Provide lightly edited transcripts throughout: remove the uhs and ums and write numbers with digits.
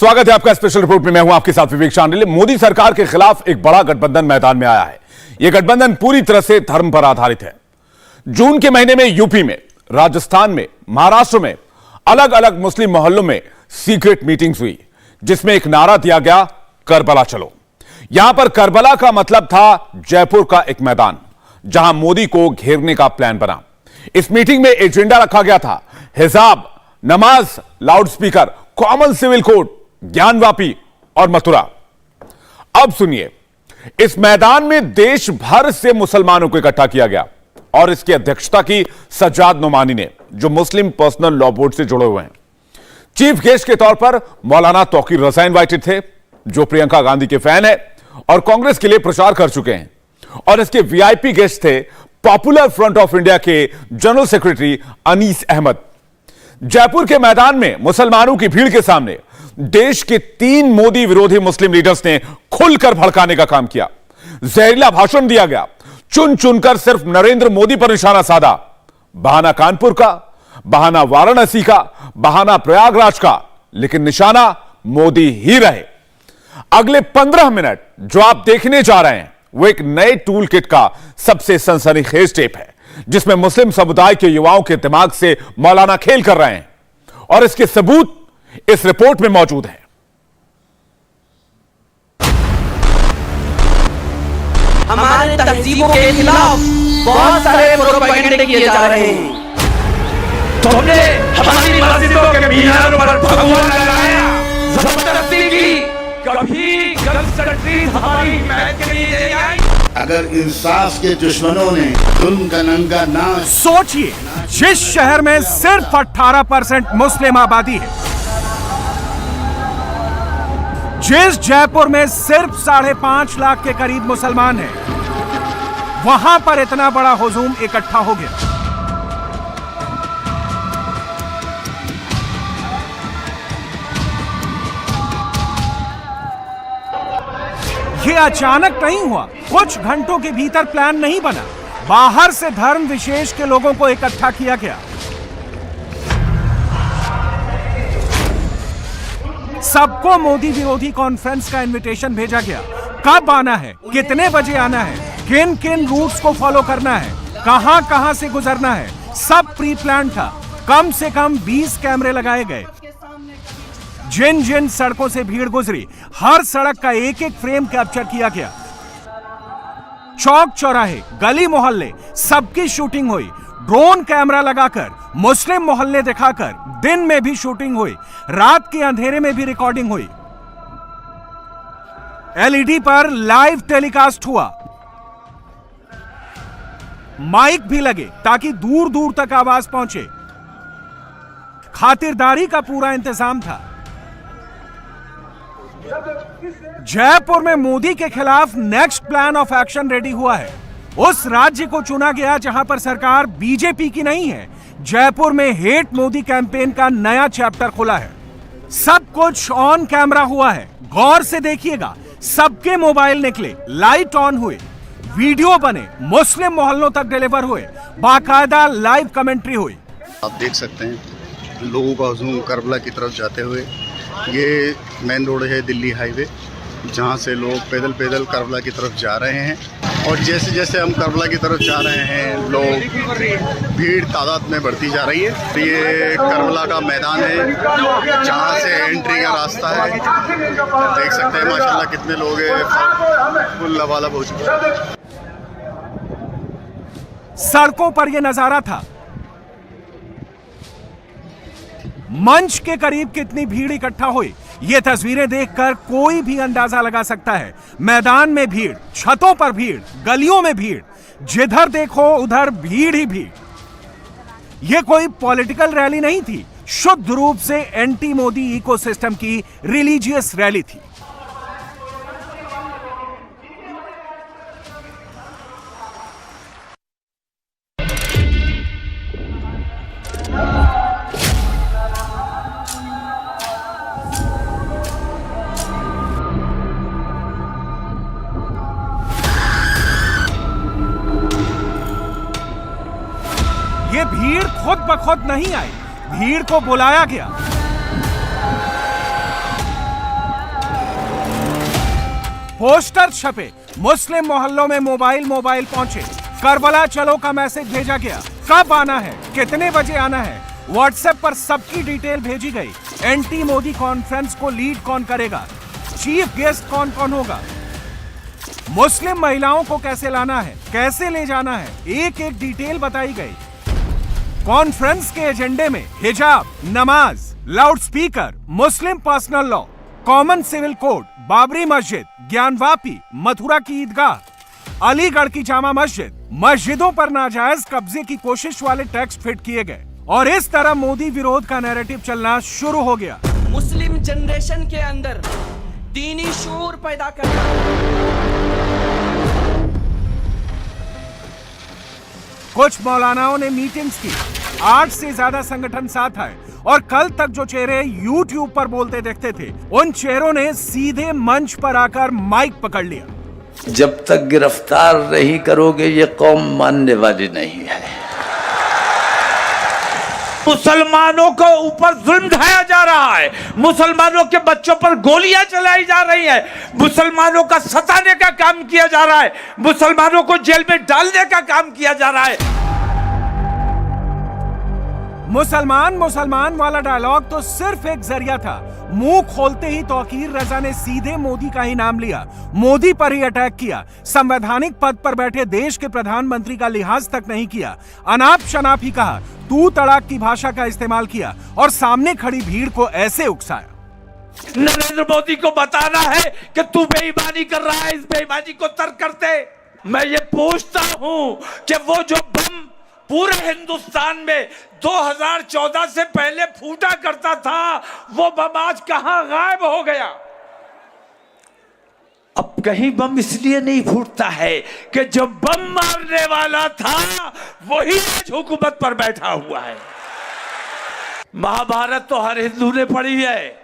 स्वागत है आपका स्पेशल रिपोर्ट में। मैं हूं आपके साथ विवेक चांडिल। मोदी सरकार के खिलाफ एक बड़ा गठबंधन मैदान में आया है। यह गठबंधन पूरी तरह से धर्म पर आधारित है। जून के महीने में यूपी में, राजस्थान में, महाराष्ट्र में अलग अलग मुस्लिम मोहल्लों में सीक्रेट मीटिंग्स हुई, जिसमें एक नारा दिया गया, करबला चलो। यहां पर करबला का मतलब था जयपुर का एक मैदान जहां मोदी को घेरने का प्लान बना। इस मीटिंग में एजेंडा रखा गया था हिजाब, नमाज, loudspeaker, common civil code, Gyanvapi और मथुरा। अब सुनिए, इस मैदान में देश भर से मुसलमानों को इकट्ठा किया गया और इसकी अध्यक्षता की सज्जाद नोमानी ने, जो मुस्लिम पर्सनल लॉ बोर्ड से जुड़े हुए हैं। चीफ गेस्ट के तौर पर मौलाना तौकीर रजा इनवाइटेड थे, जो प्रियंका गांधी के फैन है और कांग्रेस के लिए प्रचार कर चुके हैं। और इसके वीआईपी गेस्ट थे पॉपुलर फ्रंट ऑफ इंडिया के जनरल सेक्रेटरी अनीस अहमद। जयपुर के मैदान में मुसलमानों की भीड़ के सामने देश के 3 मोदी विरोधी मुस्लिम लीडर्स ने खुलकर भड़काने का काम किया। जहरीला भाषण दिया गया, चुन चुनकर सिर्फ नरेंद्र मोदी पर निशाना साधा। बहाना कानपुर का, बहाना वाराणसी का, बहाना प्रयागराज का, लेकिन निशाना मोदी ही रहे। अगले 15 मिनट जो आप देखने जा रहे हैं वो एक नए टूल किट का सबसे सनसनीखेज टेप है, जिसमें मुस्लिम समुदाय के युवाओं के दिमाग से मौलाना खेल कर रहे हैं और इसके सबूत इस रिपोर्ट में मौजूद है। हमारे तहजीबों के खिलाफ बहुत सारे प्रोपेगेंडे किए जा रहे हैं। तुमने हमारी मस्जिदों के मीनारों पर भगवा लगाया, जबरदस्ती की, कभी गलत हमारी हिमायत के लिए आई। अगर इंसाफ के दुश्मनों ने जुल्म का नंगा नाच, सोचिए, जिस शहर में सिर्फ 18% मुस्लिम आबादी है, जिस जयपुर में सिर्फ 5.5 लाख के करीब मुसलमान हैं, वहां पर इतना बड़ा हुजूम इकट्ठा हो गया। यह अचानक नहीं हुआ, कुछ घंटों के भीतर प्लान नहीं बना। बाहर से धर्म विशेष के लोगों को इकट्ठा किया गया। सबको मोदी विरोधी कॉन्फ्रेंस का इनविटेशन भेजा गया। कब आना है, कितने बजे आना है, किन किन रूट्स को फॉलो करना है, कहां कहां से गुजरना है, सब प्री प्लान था। कम से कम 20 कैमरे लगाए गए। जिन जिन सड़कों से भीड़ गुजरी, हर सड़क का एक एक फ्रेम कैप्चर किया गया। चौक चौराहे, गली मोहल्ले, सबकी शूटिंग हुई। ड्रोन कैमरा लगाकर, मुस्लिम मोहल्ले दिखाकर दिन में भी शूटिंग हुई, रात के अंधेरे में भी रिकॉर्डिंग हुई। एलईडी पर लाइव टेलीकास्ट हुआ। माइक भी लगे ताकि दूर दूर तक आवाज पहुंचे। खातिरदारी का पूरा इंतजाम था। जयपुर में मोदी के खिलाफ next plan of action ready हुआ है। उस राज्य को चुना गया जहां पर सरकार बीजेपी की नहीं है। जयपुर में हेट मोदी कैंपेन का नया चैप्टर खुला है। सब कुछ ऑन कैमरा हुआ है, गौर से देखिएगा। सबके मोबाइल निकले, लाइट ऑन हुए, वीडियो बने, मुस्लिम मोहल्लों तक डिलीवर हुए, बाकायदा लाइव कमेंट्री हुई। आप देख सकते हैं लोगों का हुजूम करबला की तरफ जाते हुए। ये मेन रोड है दिल्ली हाईवे, जहाँ से लोग पैदल पैदल करबला की तरफ जा रहे हैं। और जैसे जैसे हम करबला की तरफ जा रहे हैं, लोग भीड़ तादाद में बढ़ती जा रही है। ये करबला का मैदान है जहाँ से एंट्री का रास्ता है। देख सकते हैं माशाल्लाह कितने लोग हैं, फुल लबालब हो चुका है। सड़कों पर यह नजारा था। मंच के करीब कितनी भीड़ इकट्ठा हुई, ये तस्वीरें देखकर कोई भी अंदाजा लगा सकता है। मैदान में भीड़, छतों पर भीड़, गलियों में भीड़, जिधर देखो उधर भीड़ ही भीड़। यह कोई पॉलिटिकल रैली नहीं थी, शुद्ध रूप से एंटी मोदी इकोसिस्टम की रिलीजियस रैली थी। ये भीड़ खुद ब खुद नहीं आई, भीड़ को बुलाया गया। पोस्टर छपे, मुस्लिम मोहल्लों में मोबाइल पहुंचे, करबला चलो का मैसेज भेजा गया, कब आना है, कितने बजे आना है, व्हाट्सएप पर सबकी डिटेल भेजी गई। एंटी मोदी कॉन्फ्रेंस को लीड कौन करेगा, चीफ गेस्ट कौन कौन होगा, मुस्लिम महिलाओं को कैसे लाना है, कैसे ले जाना है, एक एक डिटेल बताई गई। कॉन्फ्रेंस के एजेंडे में हिजाब, नमाज, loudspeaker, Muslim personal law, common civil code, Babri Masjid, Gyanvapi, Mathura की ईदगाह, अलीगढ़ की जामा मस्जिद, मस्जिदों पर नाजायज कब्जे की कोशिश वाले टेक्स्ट फिट किए गए और इस तरह मोदी विरोध का नैरेटिव चलना शुरू हो गया। मुस्लिम जनरेशन के अंदर दीनी शूर पैदा करना, कुछ मौलानाओं ने मीटिंग्स की, 8 से ज्यादा संगठन साथ आए और कल तक जो चेहरे YouTube पर बोलते देखते थे, उन चेहरों ने सीधे मंच पर आकर माइक पकड़ लिया। जब तक गिरफ्तार नहीं करोगे ये कौम मानने वाली नहीं है। मुसलमानों को ऊपर जुल्म ढाया जा रहा है, मुसलमानों के बच्चों पर गोलियां चलाई जा रही है, मुसलमानों का सताने का काम किया जा रहा है, मुसलमानों को जेल में डालने का काम किया जा रहा है। मुसलमान वाला डायलॉग तो सिर्फ एक जरिया था। मुंह खोलते ही तौकीर रजा ने सीधे मोदी का ही नाम लिया, मोदी पर ही अटैक किया, संवैधानिक पद पर बैठे देश के प्रधानमंत्री का लिहाज तक नहीं किया, अनाप शनाप ही कहा, तू तड़ाक की भाषा का इस्तेमाल किया और सामने खड़ी भीड़ को ऐसे उकसाया। नरेंद्र मोदी को बताना है कि तू बेईमानी कर रहा है, इस बेईमानी को तर्क करते। मैं ये पूछता हूं कि वो जो बम पूरे हिंदुस्तान में 2014 से पहले फूटा करता था, वो बम आज कहां गायब हो गया? अब कहीं बम इसलिए नहीं फूटता है कि जो बम मारने वाला था वही आज हुकूमत पर बैठा हुआ है। महाभारत तो हर हिंदू ने पढ़ी है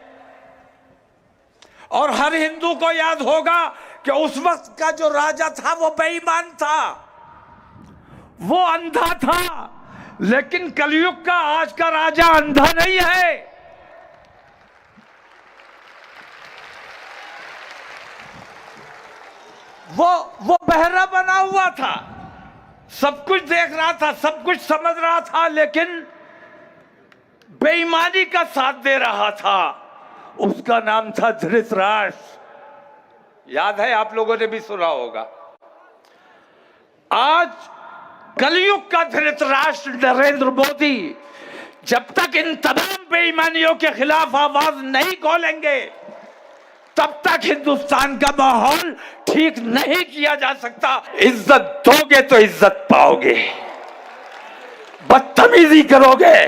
और हर हिंदू को याद होगा कि उस वक्त का जो राजा था वो बेईमान था, वो अंधा था। लेकिन कलयुग का आज का राजा अंधा नहीं है। वो बहरा बना हुआ था, सब कुछ देख रहा था, सब कुछ समझ रहा था, लेकिन बेईमानी का साथ दे रहा था। उसका नाम था धृतराष्ट्र। याद है, आप लोगों ने भी सुना होगा। आज कलयुग का धृतराष्ट्र नरेंद्र मोदी जब तक इन तमाम बेईमानियों के खिलाफ आवाज नहीं खोलेंगे, तब तक हिंदुस्तान का माहौल ठीक नहीं किया जा सकता। इज्जत दोगे तो इज्जत पाओगे, बदतमीजी करोगे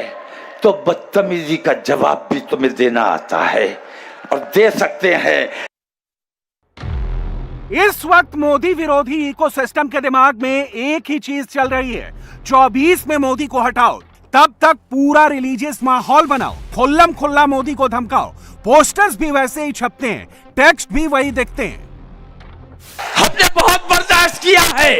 तो बदतमीजी का जवाब भी तुम्हें देना आता है और दे सकते हैं। इस वक्त मोदी विरोधी इकोसिस्टम के दिमाग में एक ही चीज चल रही है, 24 में मोदी को हटाओ, तब तक पूरा रिलीजियस माहौल बनाओ, खुल्लम खुल्ला मोदी को धमकाओ, पोस्टर्स भी वैसे ही छपते हैं, टेक्स्ट भी वही दिखते हैं। हमने बहुत बर्दाश्त किया है।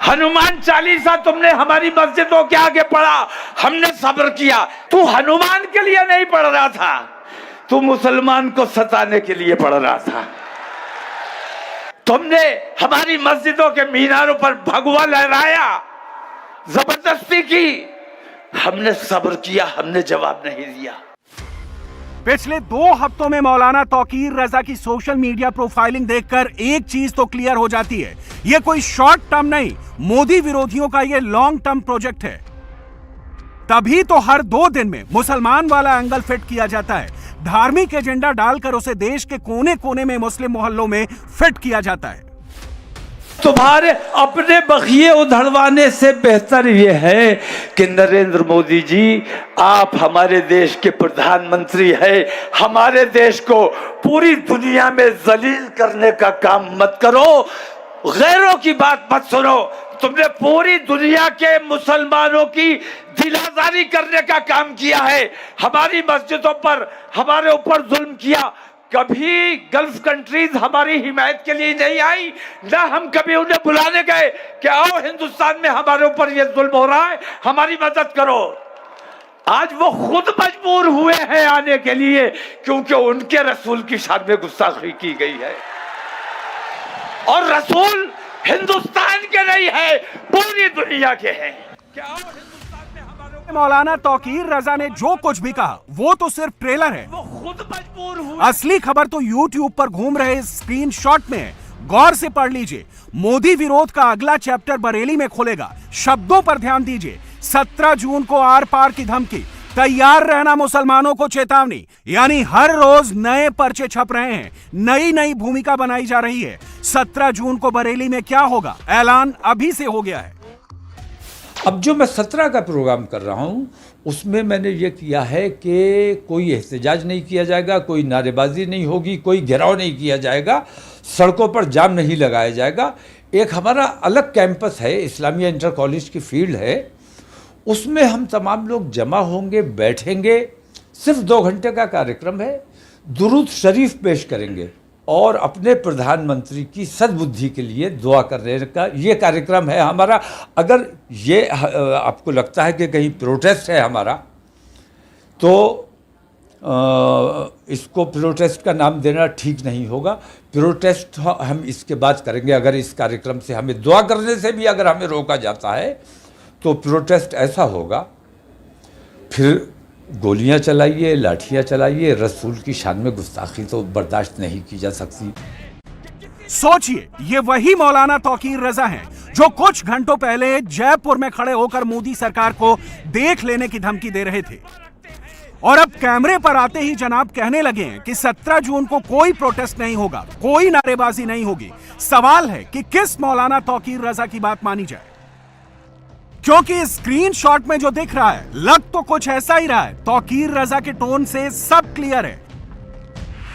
हनुमान चालीसा तुमने हमारी मस्जिदों के आगे पढ़ा, हमने सब्र किया। तू हनुमान के लिए नहीं पढ़ रहा था, तू मुसलमान को सताने के लिए पढ़ रहा था। तुमने हमारी मस्जिदों के मीनारों पर भगवा लहराया, जबरदस्ती की, हमने सब्र किया, हमने जवाब नहीं दिया। पिछले 2 हफ्तों में मौलाना तौकीर रजा की सोशल मीडिया प्रोफाइलिंग देखकर एक चीज तो क्लियर हो जाती है, यह कोई शॉर्ट टर्म नहीं, मोदी विरोधियों का यह लॉन्ग टर्म प्रोजेक्ट है। तभी तो हर 2 दिन में मुसलमान वाला एंगल फिट किया जाता है, धार्मिक एजेंडा डालकर उसे देश के कोने कोने में मुस्लिम मोहल्लों में फिट किया जाता है। तुम्हारे अपने बखिए उधड़वाने से बेहतर यह है कि नरेंद्र मोदी जी, आप हमारे देश के प्रधानमंत्री हैं। हमारे देश को पूरी दुनिया में जलील करने का काम मत करो, गैरों की बात मत सुनो। तुमने पूरी दुनिया के मुसलमानों की दिलाजारी करने का काम किया है, हमारी मस्जिदों पर हमारे ऊपर जुल्म किया। कभी गल्फ कंट्रीज हमारी हिमायत के लिए नहीं आई, ना हम कभी उन्हें बुलाने गए कि आओ हिंदुस्तान में हमारे ऊपर ये जुल्म हो रहा है, हमारी मदद करो। आज वो खुद मजबूर हुए हैं आने के लिए, क्योंकि उनके रसूल की शान में गुस्ताखी की गई है। और रसूल हिंदुस्तान के नहीं है, पूरी दुनिया के हैं। क्या हिंदुस्तान में हमारे मौलाना तौकीर रजा ने जो कुछ भी कहा वो तो सिर्फ ट्रेलर है। वो खुद मजबूर हुए। असली खबर तो YouTube पर घूम रहे स्क्रीनशॉट में है। गौर से पढ़ लीजिए। मोदी विरोध का अगला चैप्टर बरेली में खुलेगा। शब्दों पर ध्यान दीजिए। 17 जून को आर पार की धमकी, तैयार रहना मुसलमानों को चेतावनी। यानी हर रोज नए पर्चे छप रहे हैं, नई नई भूमिका बनाई जा रही है। 17 जून को बरेली में क्या होगा, ऐलान अभी से हो गया है। अब जो मैं 17 का प्रोग्राम कर रहा हूँ उसमें मैंने ये किया है कि कोई एहतजाज नहीं किया जाएगा, कोई नारेबाजी नहीं होगी, कोई घेराव नहीं किया जाएगा, सड़कों पर जाम नहीं लगाया जाएगा। एक हमारा अलग कैंपस है, इस्लामिया इंटर कॉलेज की फील्ड है, उसमें हम तमाम लोग जमा होंगे, बैठेंगे। सिर्फ 2 घंटे का कार्यक्रम है। दुरूद शरीफ पेश करेंगे और अपने प्रधानमंत्री की सद्बुद्धि के लिए दुआ करने का ये कार्यक्रम है हमारा। अगर ये आपको लगता है कि कहीं प्रोटेस्ट है हमारा, तो इसको प्रोटेस्ट का नाम देना ठीक नहीं होगा। प्रोटेस्ट हम इसके बाद करेंगे। अगर इस कार्यक्रम से हमें दुआ करने से भी अगर हमें रोका जाता है तो प्रोटेस्ट ऐसा होगा, फिर गोलियां चलाइए, लाठियां चलाइए, रसूल की शान में गुस्ताखी तो बर्दाश्त नहीं की जा सकती। सोचिए, ये वही मौलाना तौकीर रजा हैं जो कुछ घंटों पहले जयपुर में खड़े होकर मोदी सरकार को देख लेने की धमकी दे रहे थे, और अब कैमरे पर आते ही जनाब कहने लगे हैं कि 17 जून को कोई प्रोटेस्ट नहीं होगा, कोई नारेबाजी नहीं होगी। सवाल है कि किस मौलाना तौकीर रजा की बात मानी जाए, क्योंकि स्क्रीनशॉट में जो दिख रहा है लग तो कुछ ऐसा ही रहा है। तौकीर रजा के टोन से सब क्लियर है।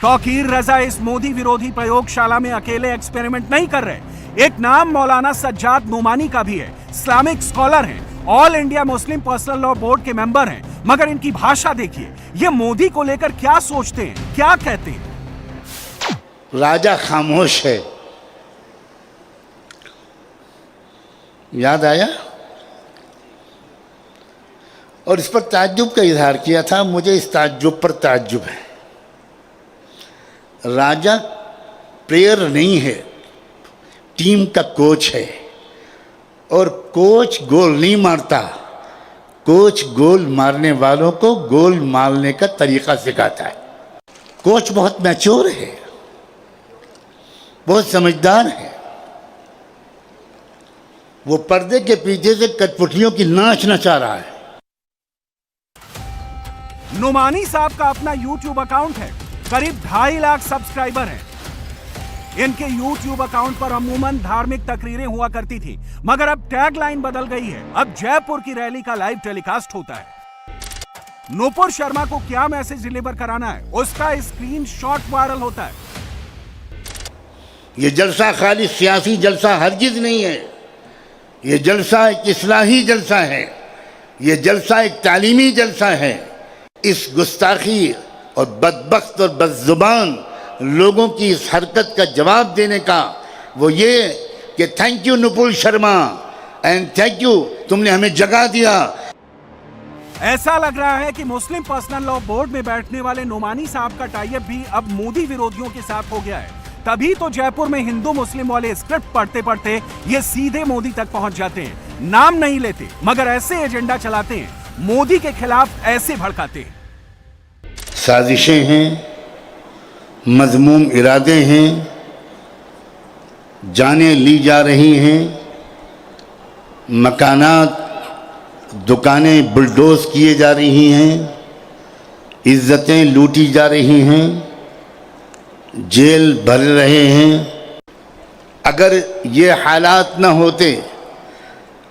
तौकीर रजा इस मोदी विरोधी प्रयोगशाला में अकेले एक्सपेरिमेंट नहीं कर रहे। एक नाम मौलाना सज्जाद नोमानी का भी है। इस्लामिक स्कॉलर हैं, all India Muslim personal law board के मेंबर हैं। मगर इनकी भाषा देखिए, ये मोदी को लेकर क्या सोचते हैं, क्या कहते हैं। राजा खामोश है, याद आया? और इस पर ताज्जुब का इजहार किया था। मुझे इस ताज्जुब पर ताज्जुब है। राजा प्लेयर नहीं है, टीम का कोच है, और कोच गोल नहीं मारता, कोच गोल मारने वालों को गोल मारने का तरीका सिखाता है। कोच बहुत मैच्योर है, बहुत समझदार है। वो पर्दे के पीछे से कठपुतलियों की नाच नचा रहा है। नोमानी साहब का अपना YouTube अकाउंट है, करीब 2.5 लाख सब्सक्राइबर हैं। इनके YouTube अकाउंट पर अमूमन धार्मिक तकरीरें हुआ करती थी, मगर अब टैगलाइन बदल गई है। अब जयपुर की रैली का लाइव टेलीकास्ट होता है। नूपुर शर्मा को क्या मैसेज डिलीवर कराना है, उसका स्क्रीनशॉट वायरल होता है। ये जलसा खाली सियासी जलसा हरगिज नहीं है। ये जलसा एक इस्लाही जलसा है। ये जलसा एक तालीमी जलसा है। इस गुस्ताखी और बदबख्त और बदजुबान लोगों की इस हरकत का जवाब देने का वो ये कि thank you Nupur Sharma and thank you, तुमने हमें जगा दिया। ऐसा लग रहा है कि मुस्लिम पर्सनल लॉ बोर्ड में बैठने वाले नोमानी साहब का टाइप भी अब मोदी विरोधियों के साथ हो गया है। तभी तो जयपुर में हिंदू मुस्लिम वाले स्क्रिप्ट पढ़ते पढ़ते ये सीधे मोदी तक पहुंच जाते हैं। नाम नहीं लेते, मगर ऐसे एजेंडा चलाते हैं, मोदी के खिलाफ ऐसे भड़काते हैं। साजिशें हैं, मज़मूम इरादे हैं, जानें ली जा रही हैं, मकानात दुकानें बुलडोज किए जा रही हैं, इज्जतें लूटी जा रही हैं, जेल भर रहे हैं। अगर ये हालात न होते,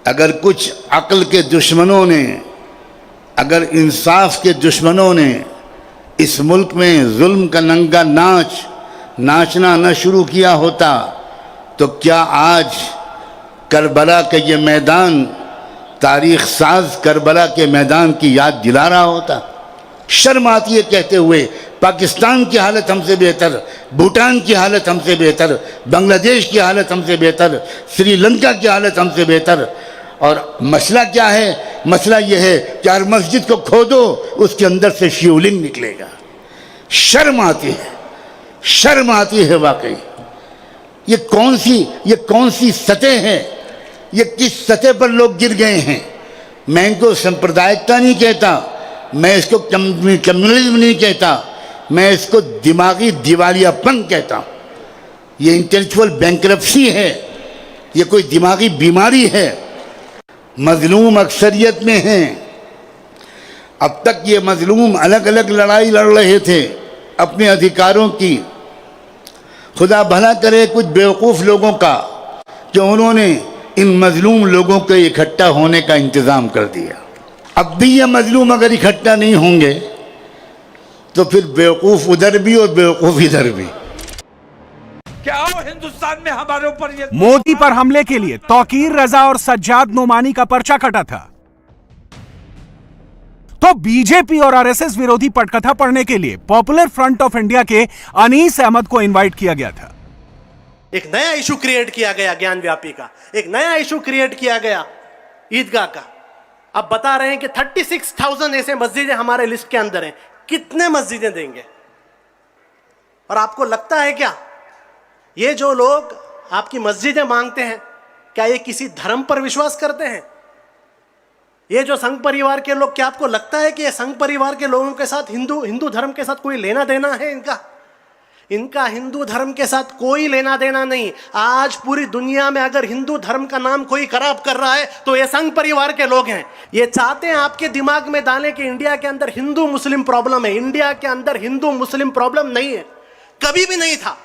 अगर कुछ अक्ल के दुश्मनों ने, अगर इंसाफ के दुश्मनों ने इस मुल्क में जुल्म का नंगा नाच नाचना न शुरू किया होता, तो क्या आज करबला का ये मैदान तारीख साज करबला के मैदान की याद दिला रहा होता? शर्म आती है कहते हुए पाकिस्तान की हालत हमसे बेहतर, भूटान की हालत हमसे बेहतर, बांग्लादेश की हालत हमसे बेहतर, श्रीलंका की हालत हमसे बेहतर। और मसला क्या है? मसला यह है कि हर मस्जिद को खोदो, उसके अंदर से शिवलिंग निकलेगा। शर्म आती है, शर्म आती है वाकई। ये कौन सी सतह है, ये किस सतह पर लोग गिर गए हैं। मैं इनको सांप्रदायिकता नहीं कहता, मैं इसको कम्युनलिज्म नहीं कहता, मैं इसको दिमागी दिवालियापन कहता हूँ। ये इंटेलेक्चुअल बैंक्रप्सी है, ये कोई दिमागी बीमारी है। मजलूम अक्सरियत में हैं। अब तक ये मजलूम अलग अलग लड़ाई लड़ रहे थे अपने अधिकारों की। खुदा भला करे कुछ बेवकूफ़ लोगों का कि उन्होंने इन मजलूम लोगों के इकट्ठा होने का इंतज़ाम कर दिया। अब भी ये मजलूम अगर इकट्ठा नहीं होंगे तो फिर बेवकूफ़ उधर भी और बेवकूफ़ इधर भी। क्या हिंदुस्तान में हमारे ऊपर ये मोदी पर हमले के लिए तौकीर रजा और सज्जाद नोमानी का पर्चा कटा था, तो बीजेपी और आरएसएस विरोधी पटकथा पढ़ने के लिए पॉपुलर फ्रंट ऑफ इंडिया के अनीस अहमद को इनवाइट किया गया था। एक नया इशू क्रिएट किया गया ज्ञान व्यापी का, एक नया इशू क्रिएट किया गया ईदगाह का। अब बता रहे हैं कि 36,000 ऐसे मस्जिदें हमारे लिस्ट के अंदर हैं। कितने मस्जिदें देंगे? और आपको लगता है क्या ये जो लोग आपकी मस्जिदें मांगते हैं, क्या ये किसी धर्म पर विश्वास करते हैं? ये जो संघ परिवार के लोग, क्या आपको लगता है कि ये संघ परिवार के लोगों के साथ हिंदू धर्म के साथ कोई लेना देना है? इनका हिंदू धर्म के साथ कोई लेना देना नहीं। आज पूरी दुनिया में अगर हिंदू धर्म का नाम कोई खराब कर रहा है तो ये संघ परिवार के लोग हैं। ये चाहते हैं आपके दिमाग में डालें कि इंडिया के अंदर हिंदू मुस्लिम प्रॉब्लम है। इंडिया के अंदर हिंदू मुस्लिम प्रॉब्लम नहीं है, कभी भी नहीं था,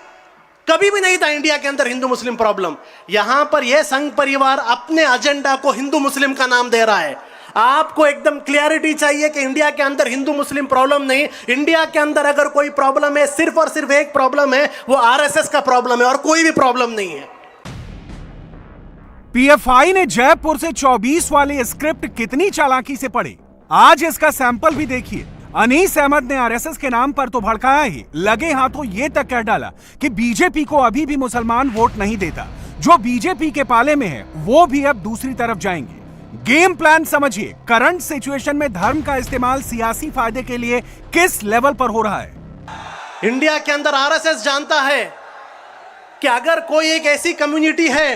कभी भी नहीं था इंडिया के अंदर हिंदू मुस्लिम प्रॉब्लम। यहां पर यह संघ परिवार अपने एजेंडा को हिंदू मुस्लिम का नाम दे रहा है। आपको एकदम क्लियरिटी चाहिए कि इंडिया के अंदर हिंदू मुस्लिम प्रॉब्लम नहीं। इंडिया के अंदर अगर कोई प्रॉब्लम है, सिर्फ और सिर्फ एक प्रॉब्लम है, वो आरएसएस का प्रॉब्लम है और कोई भी प्रॉब्लम नहीं है। पीएफआई ने जयपुर से 24 वाली स्क्रिप्ट कितनी चालाकी से पढ़ी, आज इसका सैंपल भी देखिए। अनीस अहमद ने आरएसएस के नाम पर तो भड़काया ही, लगे हाथों ये तक कह डाला कि बीजेपी को अभी भी मुसलमान वोट नहीं देता। जो बीजेपी के पाले में है वो भी अब दूसरी तरफ जाएंगे। गेम प्लान समझिए, करंट सिचुएशन में धर्म का इस्तेमाल सियासी फायदे के लिए किस लेवल पर हो रहा है। इंडिया के अंदर आरएसएस जानता है कि अगर कोई एक ऐसी कम्युनिटी है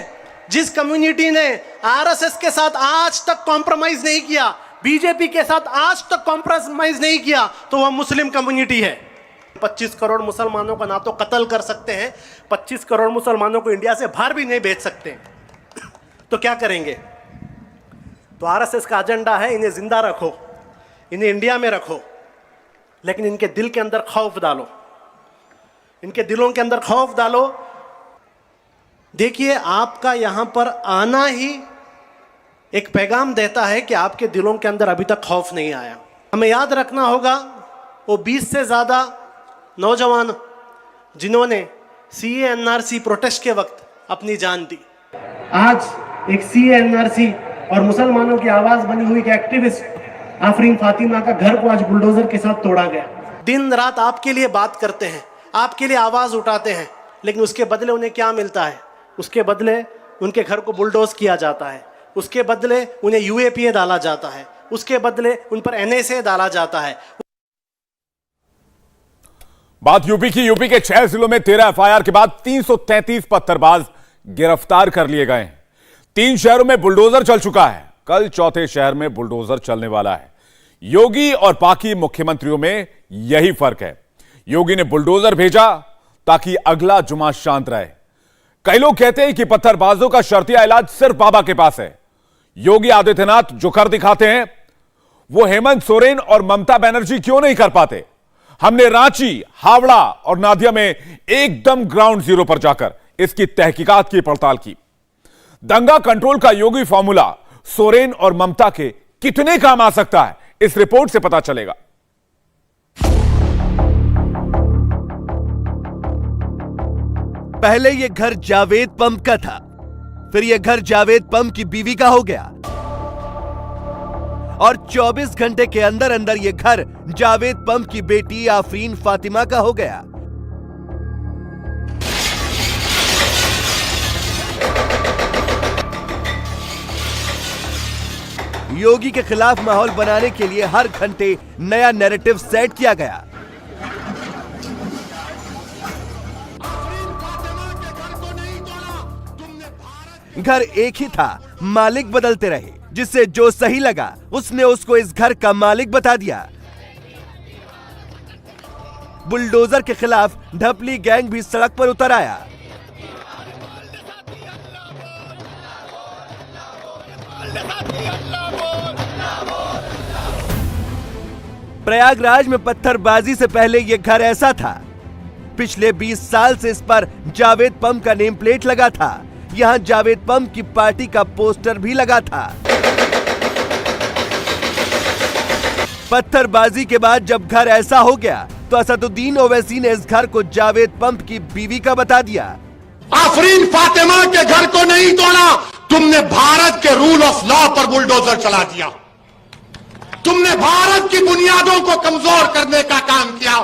जिस कम्युनिटी ने आरएसएस के साथ आज तक कॉम्प्रोमाइज नहीं किया, बीजेपी के साथ आज तक कॉम्प्रोमाइज नहीं किया, तो वह मुस्लिम कम्युनिटी है। 25 करोड़ मुसलमानों का ना तो कत्ल कर सकते हैं, 25 करोड़ मुसलमानों को इंडिया से बाहर भी नहीं भेज सकते। तो क्या करेंगे? तो आरएसएस का एजेंडा है इन्हें जिंदा रखो, इन्हें इंडिया में रखो, लेकिन इनके दिल के अंदर खौफ डालो, इनके दिलों के अंदर खौफ डालो। देखिए, आपका यहां पर आना ही एक पैगाम देता है कि आपके दिलों के अंदर अभी तक खौफ नहीं आया। हमें याद रखना होगा वो 20 से ज़्यादा नौजवान जिन्होंने सीए एनआरसी प्रोटेस्ट के वक्त अपनी जान दी। आज एक सीए एनआरसी और मुसलमानों की आवाज़ बनी हुई एक एक्टिविस्ट आफरीन फातिमा का घर को आज बुलडोजर के साथ तोड़ा गया। दिन रात आपके लिए बात करते हैं, आपके लिए आवाज़ उठाते हैं, लेकिन उसके बदले उन्हें क्या मिलता है? उसके बदले उनके घर को बुलडोज किया जाता है, उसके बदले उन्हें यूएपीए डाला जाता है, उसके बदले उन पर एनएसए डाला जाता है। बात यूपी की। यूपी के 6 जिलों में 13 एफआईआर के बाद 333 पत्थरबाज गिरफ्तार कर लिए गए हैं। 3 शहरों में बुलडोजर चल चुका है, कल चौथे शहर में बुलडोजर चलने वाला है। योगी और बाकी मुख्यमंत्रियों में यही फर्क है। योगी ने बुलडोजर भेजा ताकि अगला जुमा शांत रहे। कई लोग कहते हैं कि पत्थरबाजों का शर्तिया इलाज सिर्फ बाबा के पास है। योगी आदित्यनाथ जो कर दिखाते हैं वो हेमंत सोरेन और ममता बनर्जी क्यों नहीं कर पाते? हमने रांची, हावड़ा और नादिया में एकदम ग्राउंड जीरो पर जाकर इसकी तहकीकात की, पड़ताल की। दंगा कंट्रोल का योगी फॉर्मूला सोरेन और ममता के कितने काम आ सकता है, इस रिपोर्ट से पता चलेगा। पहले यह घर जावेद पंप का था, फिर यह घर जावेद पंप की बीवी का हो गया और 24 घंटे के अंदर अंदर यह घर जावेद पंप की बेटी आफरीन फातिमा का हो गया। योगी के खिलाफ माहौल बनाने के लिए हर घंटे नया नैरेटिव सेट किया गया। घर एक ही था, मालिक बदलते रहे। जिससे जो सही लगा उसने उसको इस घर का मालिक बता दिया। बुलडोजर के खिलाफ ढपली गैंग भी सड़क पर उतर आया। प्रयागराज में पत्थरबाजी से पहले यह घर ऐसा था। पिछले 20 साल से इस पर जावेद पंप का नेम प्लेट लगा था। यहां जावेद पंप की पार्टी का पोस्टर भी लगा था। पत्थरबाजी के बाद जब घर ऐसा हो गया तो असदुद्दीन ओवैसी ने इस घर को जावेद पंप की बीवी का बता दिया। आफरीन फातिमा के घर को नहीं तोड़ा, तुमने भारत के रूल ऑफ लॉ पर बुलडोजर चला दिया। तुमने भारत की बुनियादों को कमजोर करने का काम किया।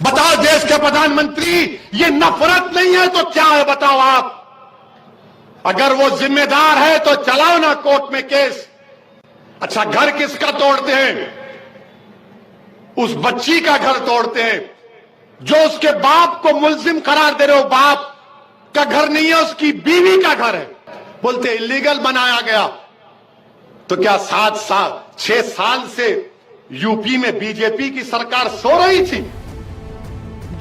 बताओ देश के प्रधानमंत्री, ये नफरत नहीं है तो क्या है बताओ आप? अगर वो जिम्मेदार है तो चलाओ ना कोर्ट में केस। अच्छा, घर किसका तोड़ते हैं? उस बच्ची का घर तोड़ते हैं जो उसके बाप को मुल्जिम करार दे रहे हो। बाप का घर नहीं है, उसकी बीवी का घर है। बोलते इलीगल बनाया गया। तो क्या 6 साल से यूपी में बीजेपी की सरकार सो रही थी?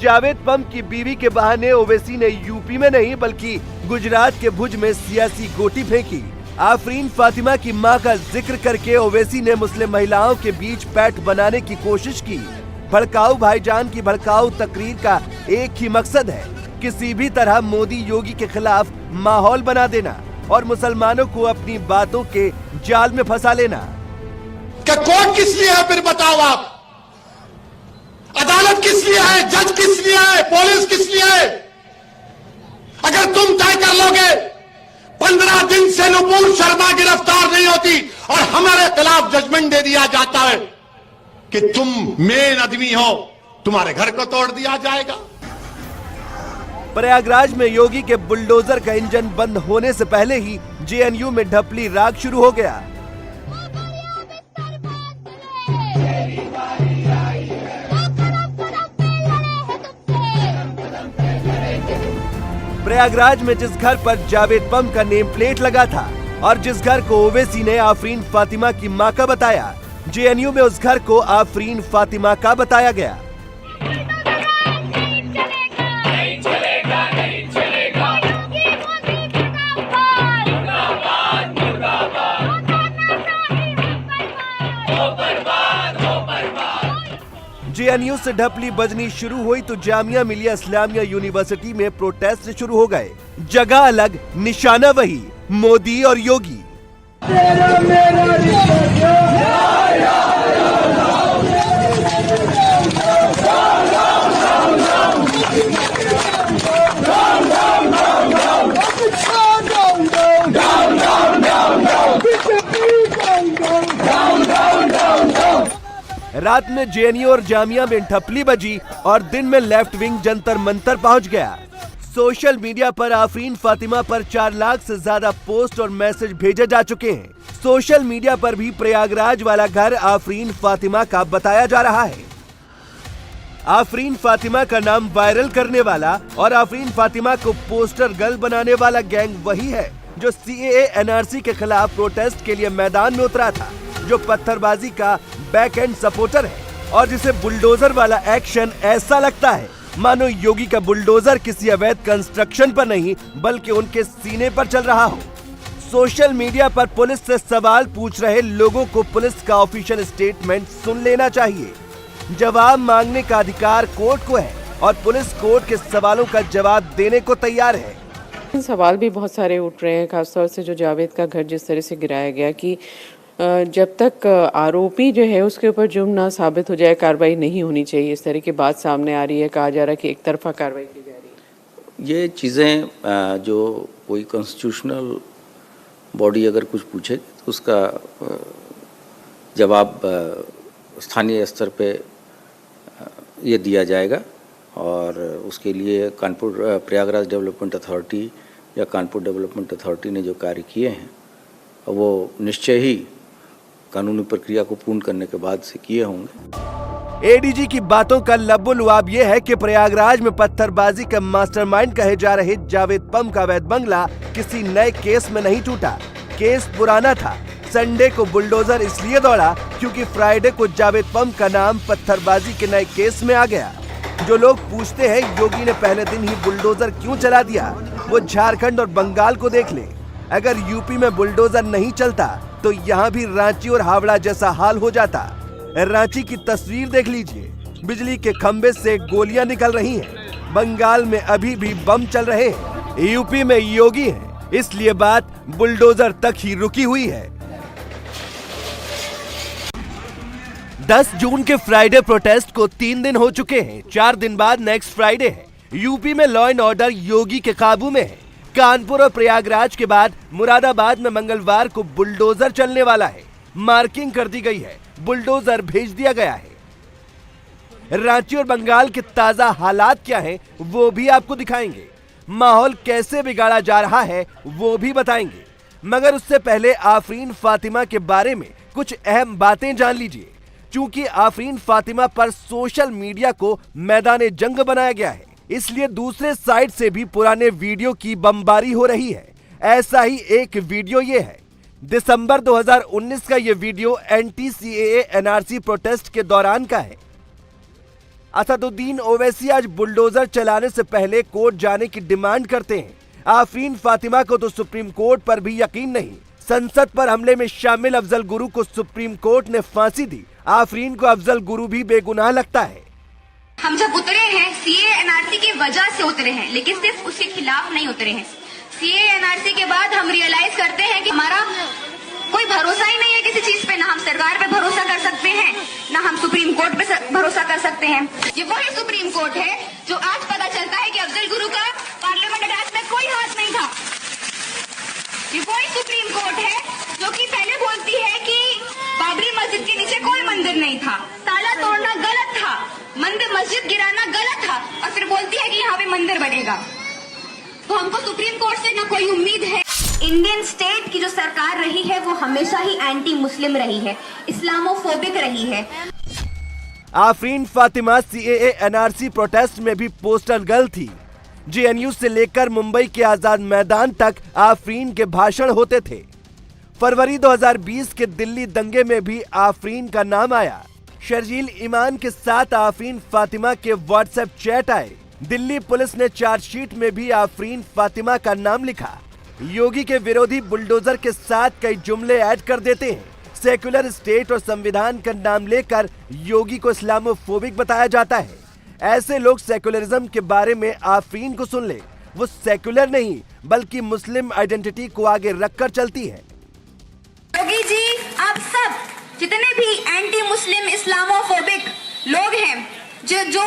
जावेद पंप की बीवी के बहाने ओवैसी ने यूपी में नहीं बल्कि गुजरात के भुज में सियासी गोटी फेंकी। आफरीन फातिमा की मां का जिक्र करके ओवैसी ने मुस्लिम महिलाओं के बीच पैठ बनाने की कोशिश की। भड़काऊ भाईजान की भड़काऊ तकरीर का एक ही मकसद है, किसी भी तरह मोदी योगी के खिलाफ माहौल बना देना और मुसलमानों को अपनी बातों के जाल में फंसा लेना। क्या कोर्ट किस लिए है फिर बताओ आप? अदालत किस लिए है? जज किस लिए है? पुलिस किस लिए है? अगर तुम तय कर लोगे 15 दिन से नुपुर शर्मा गिरफ्तार नहीं होती और हमारे खिलाफ जजमेंट दे दिया जाता है कि तुम मेन आदमी हो, तुम्हारे घर को तोड़ दिया जाएगा। प्रयागराज में योगी के बुलडोजर का इंजन बंद होने से पहले ही जेएनयू में ढपली राग शुरू हो गया। प्रयागराज में जिस घर पर जावेद पंप का नेम प्लेट लगा था और जिस घर को ओवैसी ने आफरीन फातिमा की मां का बताया, जेएनयू में उस घर को आफरीन फातिमा का बताया गया। जेएनयू से ढपली बजनी शुरू हुई तो जामिया मिलिया इस्लामिया यूनिवर्सिटी में प्रोटेस्ट शुरू हो गए। जगह अलग, निशाना वही, मोदी और योगी। रात में जेएनयू और जामिया में ढपली बजी और दिन में लेफ्ट विंग जंतर मंतर पहुंच गया। सोशल मीडिया पर आफरीन फातिमा पर 4 लाख से ज्यादा पोस्ट और मैसेज भेजे जा चुके हैं। सोशल मीडिया पर भी प्रयागराज वाला घर आफरीन फातिमा का बताया जा रहा है। आफरीन फातिमा का नाम वायरल करने वाला और आफरीन फातिमा को पोस्टर गर्ल बनाने वाला गैंग वही है जो सीएए एनआरसी के खिलाफ प्रोटेस्ट के लिए मैदान में उतरा था, जो पत्थरबाजी का बैक एंड सपोर्टर है और जिसे बुलडोजर वाला एक्शन ऐसा लगता है मानो योगी का बुलडोजर किसी अवैध कंस्ट्रक्शन पर नहीं बल्कि उनके सीने पर चल रहा हो। सोशल मीडिया पर पुलिस से सवाल पूछ रहे लोगों को पुलिस का ऑफिशियल स्टेटमेंट सुन लेना चाहिए। जवाब मांगने का अधिकार कोर्ट को है और पुलिस कोर्ट के सवालों का जवाब देने को तैयार है। सवाल भी बहुत सारे उठ रहे हैं, खासतौर से जो जावेद का घर जिस तरह से गिराया गया कि जब तक आरोपी जो है उसके ऊपर जुर्म ना साबित हो जाए कार्रवाई नहीं होनी चाहिए। इस तरह की बात सामने आ रही है, कहा जा रहा है कि एक तरफा कार्रवाई की जा रही है। ये चीज़ें जो कोई कॉन्स्टिट्यूशनल बॉडी अगर कुछ पूछे तो उसका जवाब स्थानीय स्तर पे ये दिया जाएगा और उसके लिए कानपुर प्रयागराज डेवलपमेंट अथॉरिटी या कानपुर डेवलपमेंट अथॉरिटी ने जो कार्य किए हैं वो निश्चय ही कानूनी प्रक्रिया को पूर्ण करने के बाद से किए होंगे। एडीजी की बातों का लबो-लुआब ये है कि प्रयागराज में पत्थरबाजी का मास्टरमाइंड कहे जा रहे जावेद पम का अवैध बंगला किसी नए केस में नहीं टूटा। केस पुराना था। संडे को बुलडोजर इसलिए दौड़ा क्योंकि फ्राइडे को जावेद पम का नाम पत्थरबाजी के नए केस में आ गया। जो लोग पूछते हैं योगी ने पहले दिन ही बुलडोजर क्यों चला दिया, वो झारखंड और बंगाल को देख ले। अगर यूपी में बुलडोजर नहीं चलता तो यहाँ भी रांची और हावड़ा जैसा हाल हो जाता। रांची की तस्वीर देख लीजिए, बिजली के खंभे से गोलियां निकल रही हैं। बंगाल में अभी भी बम चल रहे हैं। यूपी में योगी है, इसलिए बात बुलडोजर तक ही रुकी हुई है। 10 जून के फ्राइडे प्रोटेस्ट को 3 दिन हो चुके हैं। 4 दिन बाद नेक्स्ट फ्राइडे है। यूपी में लॉ एंड ऑर्डर योगी के काबू में है। कानपुर और प्रयागराज के बाद मुरादाबाद में मंगलवार को बुलडोजर चलने वाला है। मार्किंग कर दी गई है, बुलडोजर भेज दिया गया है। रांची और बंगाल के ताजा हालात क्या हैं, वो भी आपको दिखाएंगे। माहौल कैसे बिगाड़ा जा रहा है वो भी बताएंगे। मगर उससे पहले आफरीन फातिमा के बारे में कुछ अहम बातें जान लीजिए। चूंकि आफरीन फातिमा पर सोशल मीडिया को मैदान जंग बनाया गया है, इसलिए दूसरे साइड से भी पुराने वीडियो की बमबारी हो रही है। ऐसा ही एक वीडियो ये है। दिसंबर 2019 का ये video anti CAA NRC protest के दौरान का है। असदुद्दीन ओवैसी आज बुलडोजर चलाने से पहले कोर्ट जाने की डिमांड करते हैं। आफरीन फातिमा को तो सुप्रीम कोर्ट पर भी यकीन नहीं। संसद पर हमले में शामिल अफजल गुरु को सुप्रीम कोर्ट ने फांसी दी। आफरीन को अफजल गुरु भी बेगुनाह लगता है। हम जब उतरे हैं सीए एनआरसी की वजह से उतरे हैं, लेकिन सिर्फ उसके खिलाफ नहीं उतरे हैं। सीए एनआरसी के बाद हम रियलाइज करते हैं कि हमारा कोई भरोसा ही नहीं है किसी चीज पे। ना हम सरकार पे भरोसा कर सकते हैं, ना हम सुप्रीम कोर्ट पे भरोसा कर सकते हैं। ये वही सुप्रीम कोर्ट है जो आज पता चलता है कि अफजल गुरु का पार्लियामेंट अटैच में कोई हाथ नहीं था। ये वही सुप्रीम कोर्ट है जो कि पहले बोलती है कि बाबरी मस्जिद के नीचे कोई मंदिर नहीं था, ताला तोड़ना गलत था, मंदिर मस्जिद गिराना गलत था, और फिर बोलती है कि यहाँ पे मंदिर बनेगा। तो हमको सुप्रीम कोर्ट से न कोई उम्मीद है। इंडियन स्टेट की जो सरकार रही है वो हमेशा ही एंटी मुस्लिम रही है, इस्लामोफोबिक रही है। Afreen Fatima CAA NRC protest में भी पोस्टर गर्ल थी। जेएनयू से लेकर मुंबई के आजाद मैदान तक आफरीन के भाषण होते थे। फरवरी 2020 के दिल्ली दंगे में भी आफरीन का नाम आया। शर्जील ईमान के साथ आफरीन फातिमा के व्हाट्सएप चैट आए। दिल्ली पुलिस ने चार्जशीट में भी आफरीन फातिमा का नाम लिखा। योगी के विरोधी बुलडोजर के साथ कई जुमले ऐड कर देते हैं। सेक्युलर स्टेट और संविधान का नाम लेकर योगी को इस्लामोफोबिक बताया जाता है। ऐसे लोग सेक्युलरिज्म के बारे में आफरीन को सुन ले, वो सेक्युलर नहीं बल्कि मुस्लिम आइडेंटिटी को आगे रखकर चलती है। योगी जी, आप सब जितने भी एंटी मुस्लिम इस्लामोफोबिक लोग हैं, जो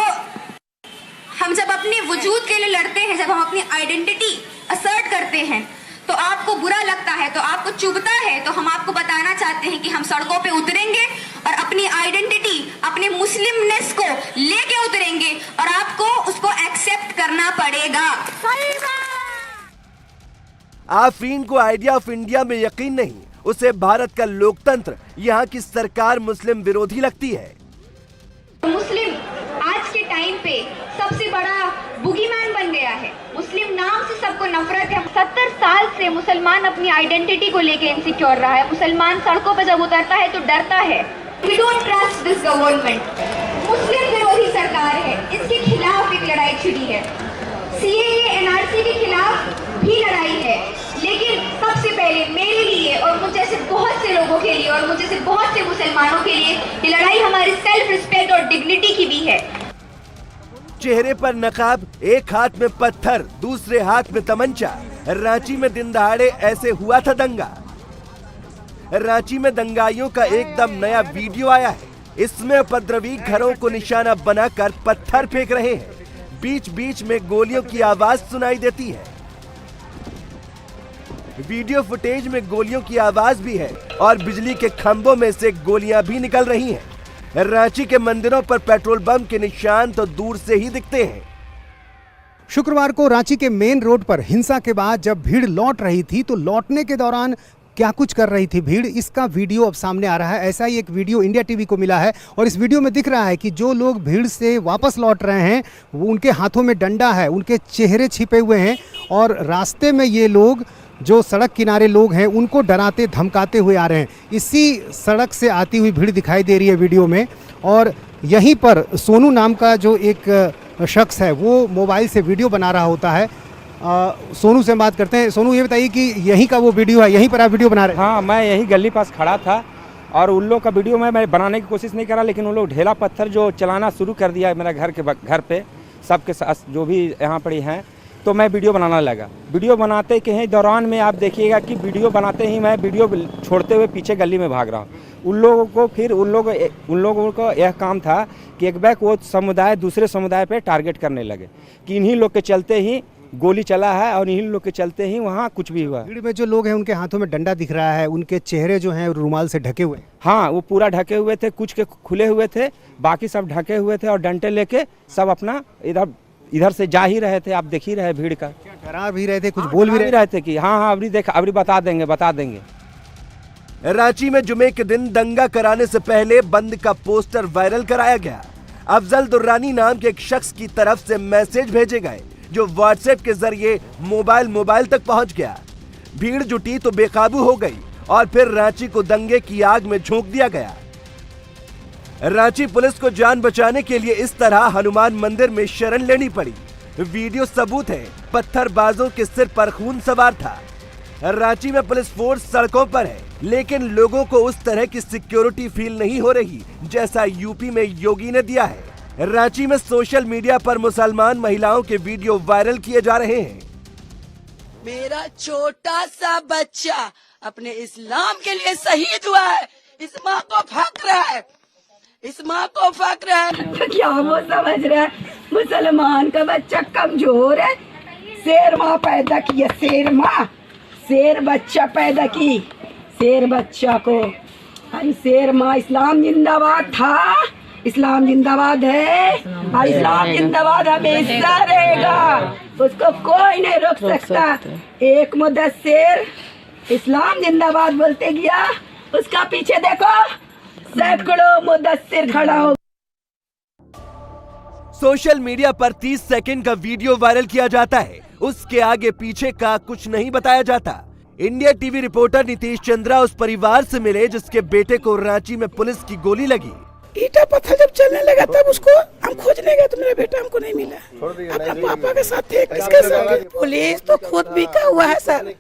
हम जब अपने वजूद के लिए लड़ते हैं, जब हम अपनी आइडेंटिटी असर्ट करते हैं तो आपको बुरा लगता है, तो आपको चुभता है, तो हम आपको बताना चाहते हैं कि हम सड़कों पे उतरेंगे और अपनी आइडेंटिटी, अपने मुस्लिमनेस को लेके उतरेंगे और आपको उसको एक्सेप्ट करना पड़ेगा। आफरीन को आइडिया ऑफ इंडिया में यकीन नहीं, उसे भारत का लोकतंत्र, यहाँ की सरकार मुस्लिम विरोधी लगती है। मुस्लिम आज के टाइम पे सबसे बड़ा बुगीमैन बन गया है। मुस्लिम नाम से सबको नफरत है। 70 साल से मुसलमान अपनी आइडेंटिटी को लेके इनसिक्योर रहा है। मुसलमान सड़कों पे जब उतरता है तो डरता है। We don't trust this government। मुस्लिम विरोधी सरकार है, इसके खिलाफ एक लड़ाई छिड़ी है। सीएए एनआरसी के खिलाफ भी लड़ाई है, लेकिन सबसे पहले मेरे लिए और मुझ जैसे बहुत से लोगों के लिए और मुझ जैसे बहुत से मुसलमानों के लिए ये लड़ाई हमारी सेल्फ रिस्पेक्ट और डिग्निटी की भी है। चेहरे पर नकाब, एक हाथ में पत्थर, दूसरे हाथ में तमंचा। रांची में दिन दहाड़े ऐसे हुआ था दंगा। रांची में दंगाइयों का एकदम नया वीडियो आया है। इसमें उपद्रवी घरों को निशाना बनाकर पत्थर फेंक रहे हैं। बीच बीच में गोलियों की आवाज सुनाई देती है। वीडियो फुटेज में गोलियों की आवाज भी है और बिजली के खंभों में से गोलियां भी निकल रही हैं। रांची के मंदिरों पर पेट्रोल बम के निशान तो दूर से ही दिखते हैं। शुक्रवार को रांची के मेन रोड पर हिंसा के बाद जब भीड़ लौट रही थी तो लौटने के दौरान क्या कुछ कर रही थी भीड़, इसका वीडियो अब सामने आ रहा है। ऐसा ही एक वीडियो इंडिया टीवी को मिला है और इस वीडियो में दिख रहा है कि जो लोग भीड़ से वापस लौट रहे हैं वो उनके हाथों में डंडा है, उनके चेहरे छिपे हुए हैं और रास्ते में ये लोग जो सड़क किनारे लोग हैं उनको डराते धमकाते हुए आ रहे हैं। इसी सड़क से आती हुई भीड़ दिखाई दे रही है वीडियो में और यहीं पर सोनू नाम का जो एक शख्स है वो मोबाइल से वीडियो बना रहा होता है। सोनू से बात करते हैं। सोनू, ये बताइए कि यहीं का वो वीडियो है, यहीं पर आप वीडियो बना रहे हैं? हाँ, मैं यही गली पास खड़ा था और उन लोग का वीडियो मैं बनाने की कोशिश नहीं करा, लेकिन उन लोग ढेला पत्थर जो चलाना शुरू कर दिया मेरा घर पे सबके साथ जो भी यहाँ पर हैं, तो मैं वीडियो बनाना लगा। वीडियो बनाते के ही दौरान में आप देखिएगा कि वीडियो बनाते ही मैं वीडियो छोड़ते हुए पीछे गली में भाग रहा हूँ। उन लोगों को यह काम था कि एक बैग वो समुदाय दूसरे समुदाय पे टारगेट करने लगे कि इन्हीं लोग के चलते ही गोली चला है और इन्हीं लोग के चलते ही वहाँ कुछ भी हुआ। भीड़ में जो लोग हैं उनके हाथों में डंडा दिख रहा है, उनके चेहरे जो हैं रुमाल से ढके हुए। हाँ, वो पूरा ढके हुए थे, कुछ के खुले हुए थे, बाकी सब ढके हुए थे और डंडे लेके सब अपना इधर से जा ही रहे थे। आप देख ही रहे भीड़ का। डरा भी रहे थे, कुछ बोल भी रहे थे कि हाँ अभी बता देंगे। रांची में जुमे के दिन दंगा कराने से पहले बंद का पोस्टर वायरल कराया गया। अफजल दुर्रानी नाम के एक शख्स की तरफ से मैसेज भेजे गए जो व्हाट्सएप के जरिए मोबाइल तक पहुंच गया। भीड़ जुटी तो बेकाबू हो गई और फिर रांची को दंगे की आग में झोंक दिया गया। रांची पुलिस को जान बचाने के लिए इस तरह हनुमान मंदिर में शरण लेनी पड़ी। वीडियो सबूत है, पत्थरबाजों के सिर पर खून सवार था। रांची में पुलिस फोर्स सड़कों पर है, लेकिन लोगों को उस तरह की सिक्योरिटी फील नहीं हो रही जैसा यूपी में योगी ने दिया है। रांची में सोशल मीडिया पर मुसलमान महिलाओं के वीडियो वायरल किए जा रहे हैं। मेरा छोटा सा बच्चा अपने इस्लाम के लिए शहीद हुआ है, इस माँ को फक्र है, इस माँ को फक्र है। तो क्या वो समझ रहा है मुसलमान का बच्चा कमजोर है? शेर माँ पैदा की है, शेर माँ, शेर बच्चा पैदा की, शेर बच्चा को। अरे शेर माँ, इस्लाम जिंदाबाद था, इस्लाम जिंदाबाद है और इस्लाम जिंदाबाद हमेशा रहेगा, उसको कोई नहीं रोक सकता। एक मुदस्सिर इस्लाम जिंदाबाद बोलते गया, उसका पीछे देखो सैकड़ों मुदस्सिर खड़ा हो। सोशल मीडिया पर 30 सेकंड का वीडियो वायरल किया जाता है, उसके आगे पीछे का कुछ नहीं बताया जाता। India TV reporter Nitish Chandra उस परिवार से मिले जिसके बेटे को रांची में पुलिस की गोली लगी। ईटा पत्थर जब चलने लगा तब उसको हम खोजने गए तो मेरा बेटा हमको नहीं मिला, अपने पापा के साथ थे, किसके साथ? पुलिस तो खुद बिका हुआ है सर,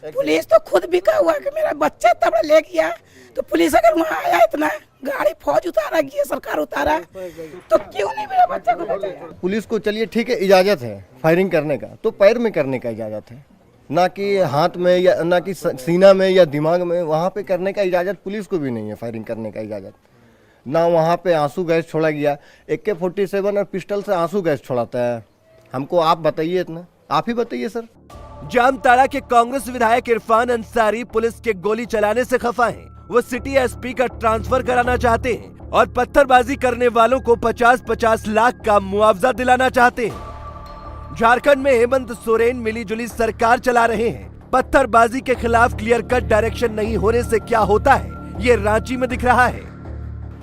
पुलिस तो खुद बिका हुआ है कि मेरा बच्चा तब ले गया तो पुलिस अगर वहाँ आया इतना गाड़ी फौज उतारा गया, सरकार उतारा, तो क्यों नहीं मेरा बच्चा को बचाया? पुलिस को चलिए ठीक है, इजाजत है फायरिंग करने का, तो पैर में करने का इजाजत है, ना कि हाथ में या ना कि सीना में या दिमाग में। वहाँ पे करने का इजाजत पुलिस को भी नहीं है, फायरिंग करने का इजाजत ना। वहाँ पे आंसू गैस छोड़ा गया, AK-47 और पिस्टल से आंसू गैस छोड़ाता है। हमको आप बताइए, इतना आप ही बताइए सर। जामताड़ा के कांग्रेस विधायक इरफान अंसारी पुलिस के गोली चलाने से खफा हैं। वो सिटी एसपी का ट्रांसफर कराना चाहते हैं और पत्थरबाजी करने वालों को 50-50 लाख का मुआवजा दिलाना चाहते हैं। झारखंड में हेमंत सोरेन मिलीजुली सरकार चला रहे हैं। पत्थरबाजी के खिलाफ क्लियर कट डायरेक्शन नहीं होने से क्या होता है, ये रांची में दिख रहा है।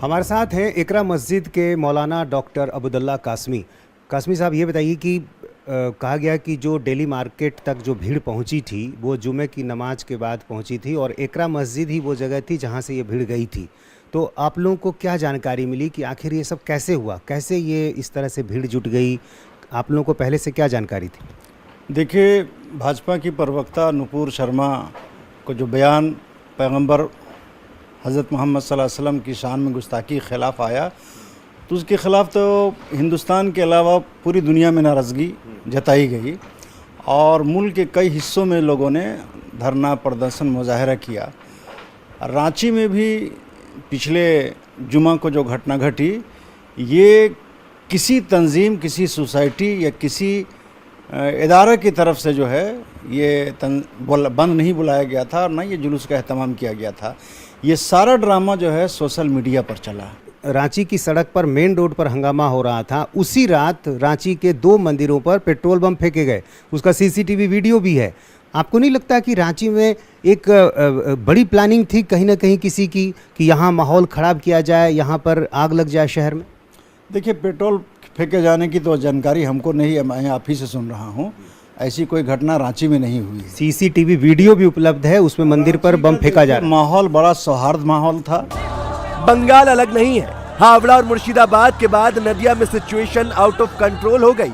हमारे साथ हैं इकरा मस्जिद के मौलाना डॉक्टर अब्दुल्ला कासमी। कासमी साहब, ये बताइए कि कहा गया कि जो डेली मार्केट तक जो भीड़ पहुंची थी वो जुमे की नमाज के बाद पहुंची थी और इकरा मस्जिद ही वो जगह थी जहां से ये भीड़ गई थी। तो आप लोगों को क्या जानकारी मिली कि आखिर ये सब कैसे हुआ, कैसे ये इस तरह से भीड़ जुट गई? आप लोगों को पहले से क्या जानकारी थी? देखिए, भाजपा की प्रवक्ता नुपुर शर्मा को जो बयान पैगंबर हज़रत मोहम्मद सल्लल्लाहु अलैहि वसल्लम की शान में गुस्ताखी के ख़िलाफ़ आया, तो उसके ख़िलाफ़ तो हिंदुस्तान के अलावा पूरी दुनिया में नाराज़गी जताई गई और मुल्क के कई हिस्सों में लोगों ने धरना प्रदर्शन मुजाहरा किया। रांची में भी पिछले जुमा को जो घटना घटी, ये किसी तंजीम, किसी सोसाइटी या किसी इदारा की तरफ से जो है ये बंद नहीं बुलाया गया था और ना ये जुलूस का एहतमाम किया गया था। ये सारा ड्रामा जो है सोशल मीडिया पर चला। रांची की सड़क पर मेन रोड पर हंगामा हो रहा था, उसी रात रांची के 2 मंदिरों पर पेट्रोल बम फेंके गए, उसका CCTV वीडियो भी है। आपको नहीं लगता कि रांची में एक बड़ी प्लानिंग थी कहीं ना कहीं किसी की कि यहाँ माहौल ख़राब किया जाए, यहाँ पर आग लग जाए शहर में? देखिए, पेट्रोल फेंके जाने की तो जानकारी हमको नहीं है, मैं आप ही से सुन रहा हूँ। ऐसी कोई घटना रांची में नहीं हुई। सीसीटीवी वीडियो भी उपलब्ध है, उसमें मंदिर पर बम फेंका जा रहा है। माहौल बड़ा सौहार्द माहौल था। बंगाल अलग नहीं है। हावड़ा और मुर्शिदाबाद के बाद नदिया में सिचुएशन आउट ऑफ कंट्रोल हो गई।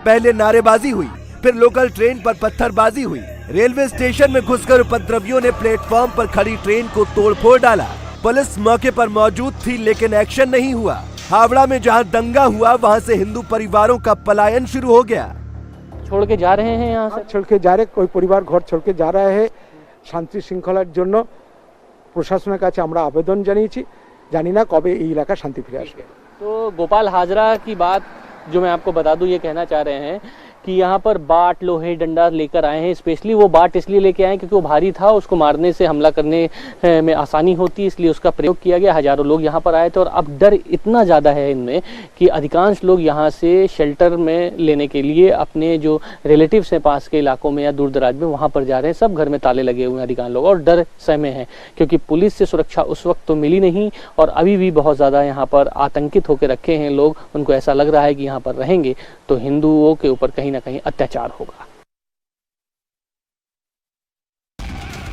पहले नारेबाजी हुई, फिर लोकल ट्रेन पर पत्थरबाजी हुई। रेलवे स्टेशन में घुसकर उपद्रवियों ने प्लेटफॉर्म पर खड़ी ट्रेन को तोड़फोड़ डाला। पुलिस मौके पर मौजूद थी लेकिन एक्शन नहीं हुआ। हावड़ा में जहां दंगा हुआ वहां से हिंदू परिवारों का पलायन शुरू हो गया। छोड़ के जा रहे हैं, यहाँ से छोड़ के जा रहे, कोई परिवार घर छोड़ के जा रहा है। शांति शृंखलार জন্য প্রশাসনের কাছে আমরা আবেদন জানিয়েছি, জানি না কবে এই এলাকা শান্তি ফিরে আসবে। तो गोपाल हाजरा की बात जो मैं आपको बता दूं, ये कहना चाह रहे हैं कि यहाँ पर बाट लोहे डंडा लेकर आए हैं। स्पेशली वो बाट इसलिए लेके आए क्योंकि वो भारी था, उसको मारने से हमला करने में आसानी होती, इसलिए उसका प्रयोग किया गया। हजारों लोग यहाँ पर आए थे और अब डर इतना ज़्यादा है इनमें कि अधिकांश लोग यहाँ से शेल्टर में लेने के लिए अपने जो रिलेटिव्स हैं पास के इलाकों में या दूर दराज में, वहाँ पर जा रहे हैं। सब घर में ताले लगे हुए हैं अधिकांश लोग और डर सहमे हैं क्योंकि पुलिस से सुरक्षा उस वक्त तो मिली नहीं और अभी भी बहुत ज़्यादा यहाँ पर आतंकित होकर रखे हैं लोग। उनको ऐसा लग रहा है कि यहाँ पर रहेंगे तो हिंदुओं के ऊपर कहीं ना कहीं अत्याचार होगा।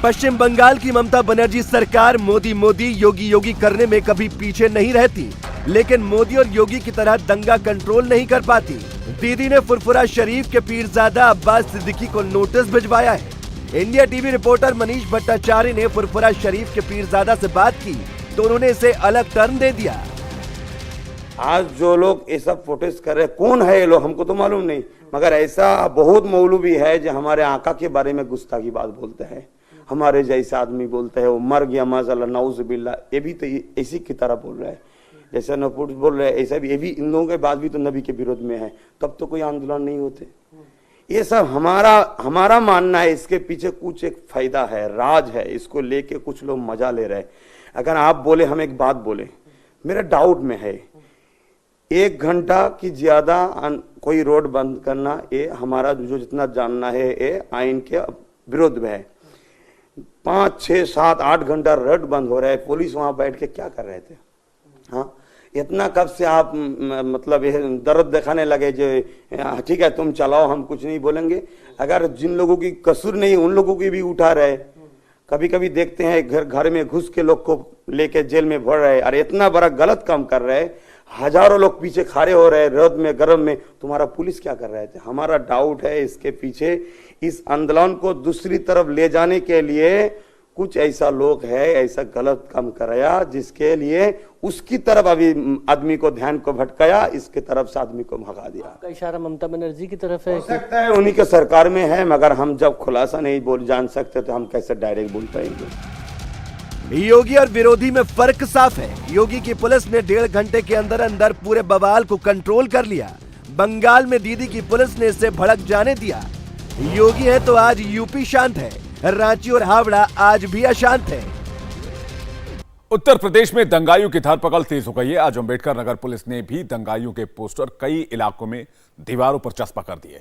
पश्चिम बंगाल की ममता बनर्जी सरकार मोदी मोदी योगी योगी करने में कभी पीछे नहीं रहती, लेकिन मोदी और योगी की तरह दंगा कंट्रोल नहीं कर पाती। दीदी ने फुरफुरा शरीफ के पीरजादा अब्बास सिद्दीकी को नोटिस भिजवाया है। India TV reporter Manish Bhattacharya ने फुरफुरा शरीफ के पीरजादा से बात की तो उन्होंने इसे अलग टर्न दे दिया। आज जो लोग ये सब फोटेज कर रहे हैं, कौन है ये लोग हमको तो मालूम नहीं, मगर ऐसा बहुत मौलवी है जो हमारे आका के बारे में गुस्ताखी बात बोलते हैं। हमारे जैसे आदमी बोलते हैं वो मर गया माज़अल्लाह नाउज़ुबिल्लाह, ये भी तो इसी की तरह बोल रहे हैं। जैसे नपुट बोल रहे हैं ऐसा भी, ये भी इन लोगों के बाद भी तो नबी के विरोध में है, तब तो कोई आंदोलन नहीं होते। ये सब हमारा मानना है, इसके पीछे कुछ एक फायदा है, राज है, इसको लेके कुछ लोग मजा ले रहे हैं। अगर आप बोले, हम एक बात बोले, मेरा डाउट में है 1 घंटा की ज्यादा कोई रोड बंद करना, ये हमारा जो जितना जानना है ये आइन के विरोध में है। 5, 6, 7, 8 घंटा रोड बंद हो रहा है, पुलिस वहां बैठ के क्या कर रहे थे? हाँ, इतना कब से आप मतलब ये दर्द दिखाने लगे जो ठीक है तुम चलाओ हम कुछ नहीं बोलेंगे। अगर जिन लोगों की कसूर नहीं उन लोगों की भी उठा रहे। कभी कभी देखते हैं घर में घुस के लोग को लेके जेल में भर रहे, अरे इतना बड़ा गलत काम कर रहे, हजारों लोग पीछे खड़े हो रहे रौद में गर्म में, तुम्हारा पुलिस क्या कर रहे थे? हमारा डाउट है इसके पीछे इस आंदोलन को दूसरी तरफ ले जाने के लिए कुछ ऐसा लोग है, ऐसा गलत काम कराया जिसके लिए उसकी तरफ अभी आदमी को ध्यान को भटकाया, इसके तरफ से आदमी को भगा दिया। आपका इशारा ममता बनर्जी की तरफ है? हो सकता है उन्हीं के सरकार में है, मगर हम जब खुलासा नहीं जान सकते तो हम कैसे डायरेक्ट बोल पाएंगे। योगी और विरोधी में फर्क साफ है। योगी की पुलिस ने 1.5 घंटे के अंदर अंदर पूरे बवाल को कंट्रोल कर लिया। बंगाल में दीदी की पुलिस ने इसे भड़क जाने दिया। योगी है तो आज यूपी शांत है, रांची और हावड़ा आज भी अशांत है। उत्तर प्रदेश में दंगाइयों की धरपकड़ तेज हो गई है। आज अंबेडकर नगर पुलिस ने भी दंगाइयों के पोस्टर कई इलाकों में दीवारों पर चस्पा कर दिए।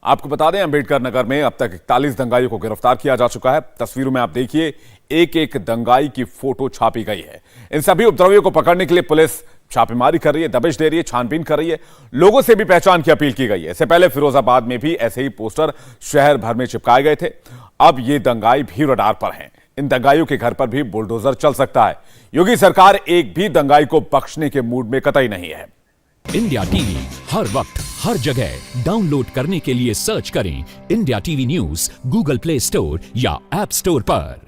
आपको बता दें, अंबेडकर नगर में अब तक 41 दंगाइयों को गिरफ्तार किया जा चुका है। तस्वीरों में आप देखिए, एक एक दंगाई की फोटो छापी गई है। इन सभी उपद्रवियों को पकड़ने के लिए पुलिस छापेमारी कर रही है, दबिश दे रही है, छानबीन कर रही है। लोगों से भी पहचान की अपील की गई है। इससे पहले फिरोजाबाद में भी ऐसे ही पोस्टर शहर भर में चिपकाए गए थे। अब ये दंगाई भी रडार पर हैं। इन दंगाइयों के घर पर भी बुलडोजर चल सकता है। योगी सरकार एक भी दंगाई को बख्शने के मूड में कतई नहीं है। इंडिया टीवी हर वक्त हर जगह डाउनलोड करने के लिए सर्च करें India TV news Google play store या ऐप स्टोर पर।